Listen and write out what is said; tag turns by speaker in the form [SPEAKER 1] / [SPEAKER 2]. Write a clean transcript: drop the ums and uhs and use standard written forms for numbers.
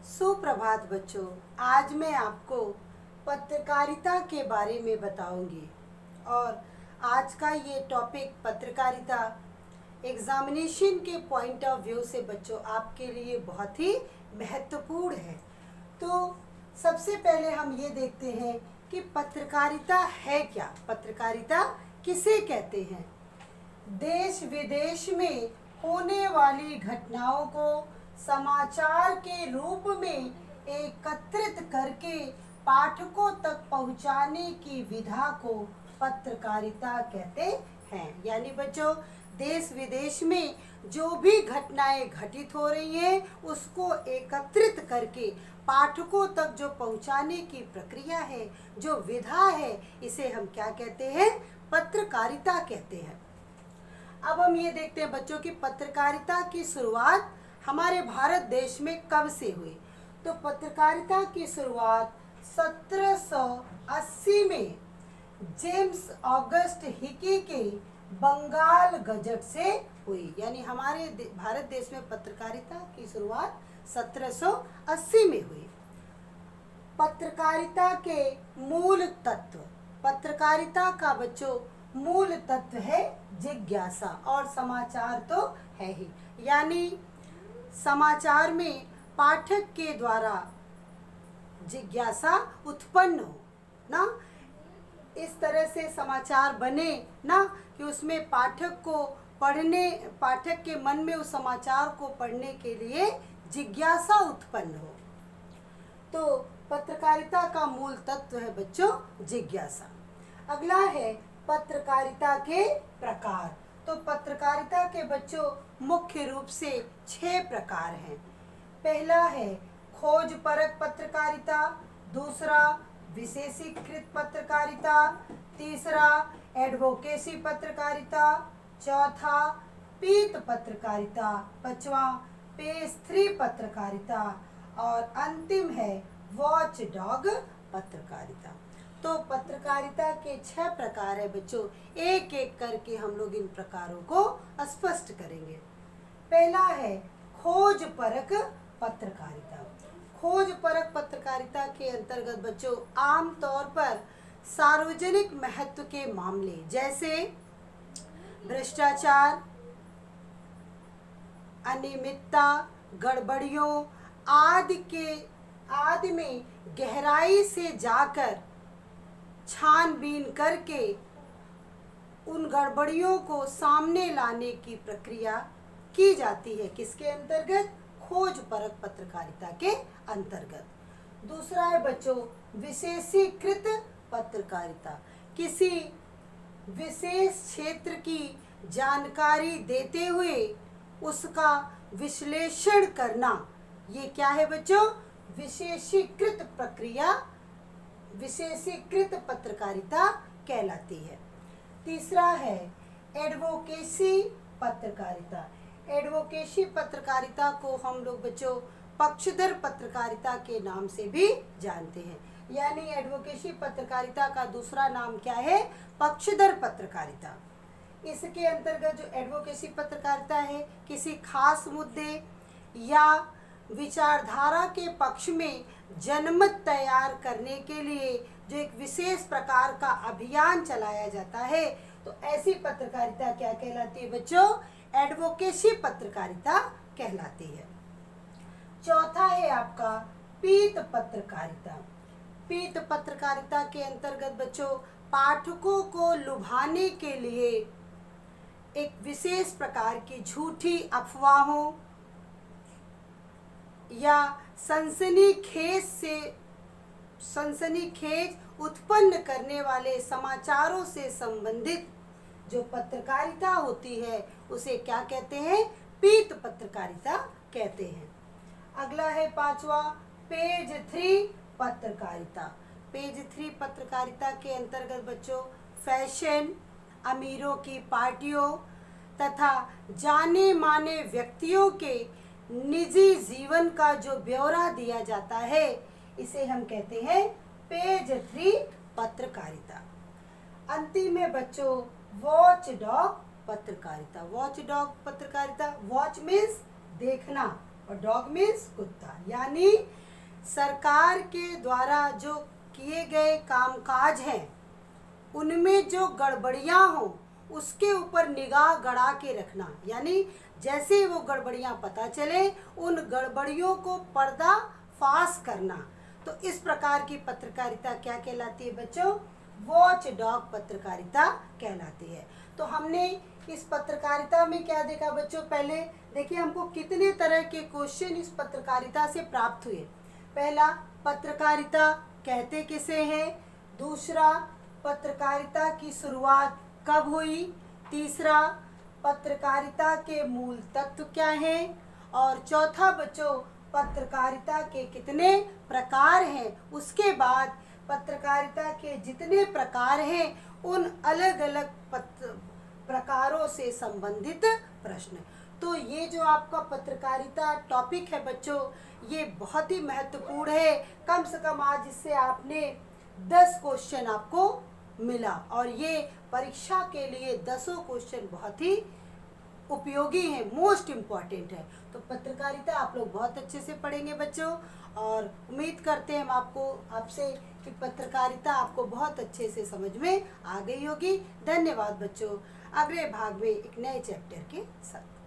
[SPEAKER 1] सुप्रभात बच्चों। आज मैं आपको पत्रकारिता के बारे में बताऊंगी और आज का ये टॉपिक पत्रकारिता एग्जामिनेशन के पॉइंट ऑफ व्यू से बच्चों आपके लिए बहुत ही महत्वपूर्ण है। तो सबसे पहले हम ये देखते हैं कि पत्रकारिता है क्या, पत्रकारिता किसे कहते हैं। देश विदेश में होने वाली घटनाओं को समाचार के रूप में एकत्रित करके पाठकों तक पहुंचाने की विधा को पत्रकारिता कहते हैं। यानी बच्चों, देश विदेश में जो भी घटनाएं घटित हो रही हैं उसको एकत्रित करके पाठकों तक जो पहुंचाने की प्रक्रिया है, जो विधा है, इसे हम क्या कहते हैं, पत्रकारिता कहते हैं। अब हम ये देखते हैं बच्चों की पत्रकारिता की शुरुआत हमारे भारत देश में कब से हुई। तो पत्रकारिता की शुरुआत 1780 में जेम्स ऑगस्ट हिकी के बंगाल गजट से हुई। यानी हमारे भारत देश में पत्रकारिता की शुरुआत 1780 में हुई। पत्रकारिता के मूल तत्व, पत्रकारिता का बच्चों मूल तत्व है जिज्ञासा, और समाचार तो है ही। यानी समाचार में पाठक के द्वारा जिज्ञासा उत्पन्न हो ना, इस तरह से समाचार बने ना कि उसमें पाठक के मन में उस समाचार को पढ़ने के लिए जिज्ञासा उत्पन्न हो। तो पत्रकारिता का मूल तत्व है बच्चों जिज्ञासा। अगला है पत्रकारिता के प्रकार। तो पत्रकारिता के बच्चों मुख्य रूप से 6 प्रकार हैं। पहला है खोजपरक पत्रकारिता, दूसरा विशेषीकृत पत्रकारिता, तीसरा एडवोकेसी पत्रकारिता, चौथा पीत पत्रकारिता, पांचवा पेज 3 पत्रकारिता और अंतिम है वॉच डॉग पत्रकारिता। तो पत्रकारिता के 6 प्रकार है बच्चों। एक एक करके हम लोग इन प्रकारों को स्पष्ट करेंगे। पहला है खोजपरक पत्रकारिता। खोजपरक पत्रकारिता के अंतर्गत बच्चों आमतौर पर सार्वजनिक महत्व के मामले जैसे भ्रष्टाचार, अनियमितता, गड़बड़ियों आदि में गहराई से जाकर छानबीन करके उन गड़बड़ियों को सामने लाने की प्रक्रिया की जाती है। किसके अंतर्गत? खोजपरक पत्रकारिता के अंतर्गत। दूसरा है बच्चों विशेषीकृत पत्रकारिता। किसी विशेष क्षेत्र की जानकारी देते हुए उसका विश्लेषण करना, ये क्या है बच्चों? विशेषीकृत पत्रकारिता कहलाती है। तीसरा है एडवोकेसी पत्रकारिता। एडवोकेसी पत्रकारिता को हम लोग बच्चों पक्षधर पत्रकारिता के नाम से भी जानते हैं। यानी एडवोकेसी पत्रकारिता का दूसरा नाम क्या है? पक्षधर पत्रकारिता। इसके अंतर्गत जो एडवोकेसी पत्रकारिता है, किसी खास मुद्दे या विचारधारा के पक्ष में जनमत तैयार करने के लिए जो एक विशेष प्रकार का अभियान चलाया जाता है, तो ऐसी पत्रकारिता क्या कहलाती है बच्चों? एडवोकेसी पत्रकारिता कहलाती है। चौथा है आपका पीत पत्रकारिता। पीत पत्रकारिता के अंतर्गत बच्चों पाठकों को लुभाने के लिए एक विशेष प्रकार की झूठी अफवाहों या सनसनीखेज उत्पन्न करने वाले समाचारों से संबंधित जो पत्रकारिता होती है उसे क्या कहते हैं? पीत पत्रकारिता कहते हैं। अगला है पांचवा पेज 3 पत्रकारिता। पेज 3 पत्रकारिता के अंतर्गत बच्चों फैशन, अमीरों की पार्टियों तथा जाने माने व्यक्तियों के निजी जीवन का जो ब्यौरा दिया जाता है, इसे हम कहते हैं पेज 3 पत्रकारिता। अंतिम में बच्चों वॉच डॉग पत्रकारिता। वॉच डॉग पत्रकारिता, वॉच मीन्स देखना और डॉग मीन्स कुत्ता। यानी सरकार के द्वारा जो किए गए कामकाज हैं उनमें जो गड़बड़ियां हो उसके ऊपर निगाह गड़ा के रखना, यानी जैसे ही वो गड़बड़ियां पता चले उन गड़बड़ियों को पर्दाफाश करना। तो इस प्रकार की पत्रकारिता क्या कहलाती है बच्चों? वॉच डॉग पत्रकारिता कहलाती है। तो हमने इस पत्रकारिता में क्या देखा बच्चों? पहले देखिए हमको कितने तरह के क्वेश्चन इस पत्रकारिता से प्राप्त हुए। पहला, पत्रकारिता कहते किसे हैं? दूसरा, पत्रकारिता की शुरुआत कब हुई? तीसरा, पत्रकारिता के मूल तत्व क्या हैं? और चौथा बच्चों, पत्रकारिता के कितने प्रकार हैं? उसके बाद पत्रकारिता के जितने प्रकार हैं उन अलग अलग प्रकारों से संबंधित प्रश्न। तो ये जो आपका पत्रकारिता टॉपिक है बच्चों, ये बहुत ही महत्वपूर्ण है। कम से कम आज इससे आपने 10 क्वेश्चन आपको मिला और ये परीक्षा के लिए 10 क्वेश्चन बहुत ही उपयोगी है, मोस्ट इम्पॉर्टेंट है। तो पत्रकारिता आप लोग बहुत अच्छे से पढ़ेंगे बच्चों, और उम्मीद करते हैं हम आपसे कि पत्रकारिता आपको बहुत अच्छे से समझ में आ गई होगी। धन्यवाद बच्चों। अगले भाग में एक नए चैप्टर के साथ।